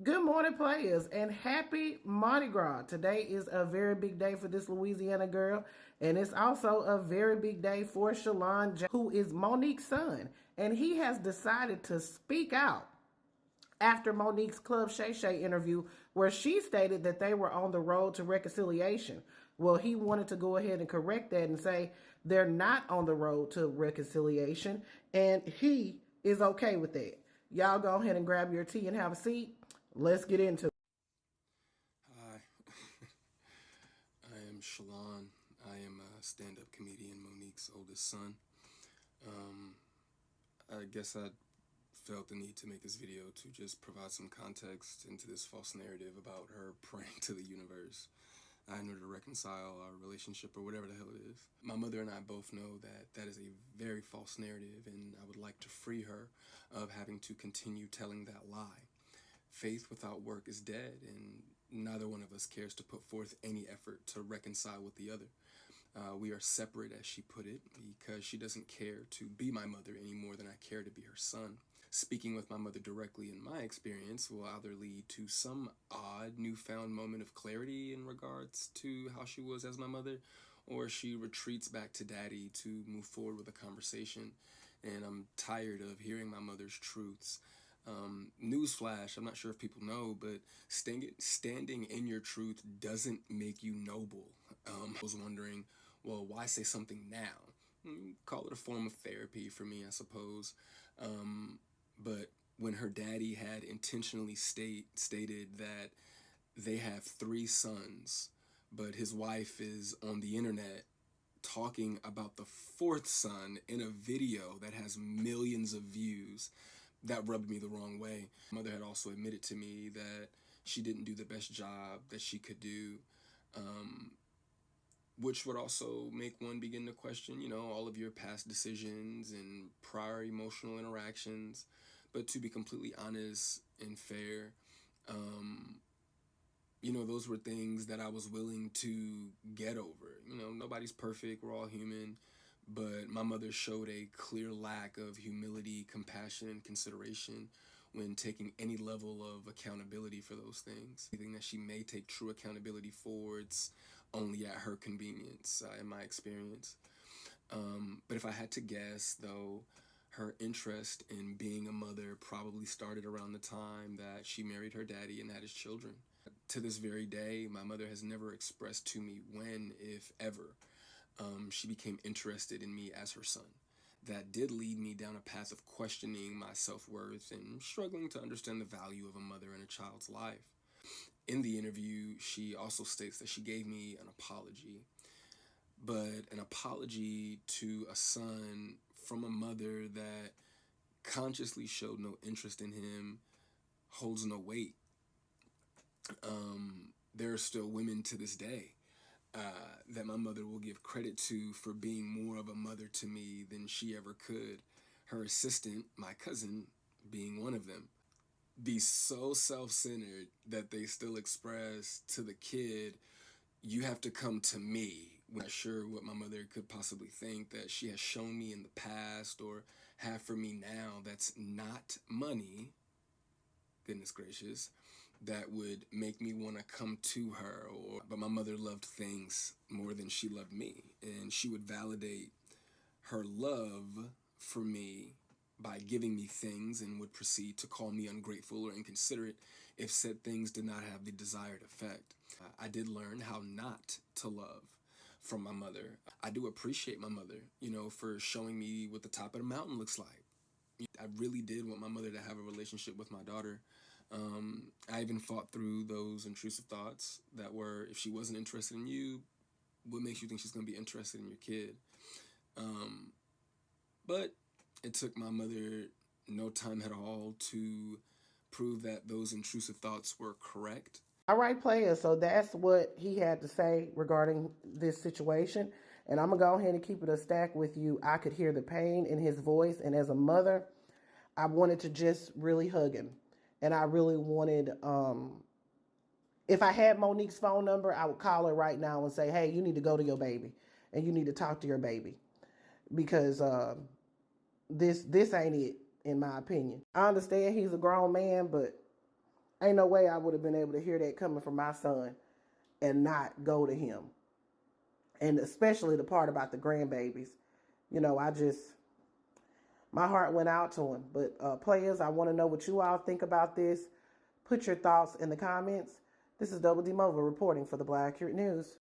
Good morning, players, and happy Mardi Gras. Today is a very big day for this Louisiana girl, and it's also a very big day for Shalon, who is Monique's son. And he has decided to speak out after Monique's Club Shay Shay interview, where she stated that they were on the road to reconciliation. Well, he wanted to go ahead and correct that and say they're not on the road to reconciliation, and he is okay with that. Y'all go ahead and grab your tea and have a seat. Let's get into it. Hi, I am Shalon. I am a stand up comedian, Monique's oldest son. Um, I guess I felt the need to make this video to just provide some context into this false narrative about her praying to the universe in order to reconcile our relationship or whatever the hell it is. My mother and I both know that that is a very false narrative, and I would like to free her of having to continue telling that lie. Faith without work is dead, and neither one of us cares to put forth any effort to reconcile with the other. We are separate, as she put it, because she doesn't care to be my mother any more than I care to be her son. Speaking with my mother directly, in my experience, will either lead to some odd newfound moment of clarity in regards to how she was as my mother, or she retreats back to daddy to move forward with a conversation. And I'm tired of hearing my mother's truths. Newsflash, I'm not sure if people know, but standing in your truth doesn't make you noble. I was wondering, well, why say something now? Call it a form of therapy for me, I suppose. But when her daddy had intentionally stated that they have three sons, but his wife is on the internet talking about the fourth son in a video that has millions of views, that rubbed me the wrong way. My mother had also admitted to me that she didn't do the best job that she could do, which would also make one begin to question, all of your past decisions and prior emotional interactions. But to be completely honest and fair, um, those were things that I was willing to get over. Nobody's perfect, we're all human. But my mother showed a clear lack of humility, compassion, and consideration when taking any level of accountability for those things. Anything that she may take true accountability for, it's only at her convenience, in my experience. But if I had to guess, though, her interest in being a mother probably started around the time that she married her daddy and had his children. To this very day, my mother has never expressed to me when, if ever, she became interested in me as her son. That did lead me down a path of questioning my self-worth and struggling to understand the value of a mother in a child's life. In the interview, she also states that she gave me an apology, but an apology to a son from a mother that consciously showed no interest in him holds no weight. There are still women to this day that my mother will give credit to for being more of a mother to me than she ever could. Her assistant, my cousin, being one of them. Be so self-centered that they still express to the kid, you have to come to me. I'm not sure what my mother could possibly think that she has shown me in the past or have for me now that's not money, goodness gracious, that would make me want to come to her. But my mother loved things more than she loved me, and she would validate her love for me by giving me things and would proceed to call me ungrateful or inconsiderate if said things did not have the desired effect. I did learn how not to love from my mother. I do appreciate my mother, for showing me what the top of the mountain looks like. I really did want my mother to have a relationship with my daughter. I even fought through those intrusive thoughts that were, if she wasn't interested in you, what makes you think she's going to be interested in your kid? But it took my mother no time at all to prove that those intrusive thoughts were correct. All right, players. So that's what he had to say regarding this situation. And I'm going to go ahead and keep it a stack with you. I could hear the pain in his voice. And as a mother, I wanted to just really hug him. And I really wanted, if I had Monique's phone number, I would call her right now and say, hey, you need to go to your baby and you need to talk to your baby because this ain't it, in my opinion. I understand he's a grown man, but Ain't no way I would have been able to hear that coming from my son and not go to him. And especially the part about the grandbabies. You know, my heart went out to him. But players, I want to know what you all think about this. Put your thoughts in the comments. This is Double D Mova reporting for the Black Accurate News.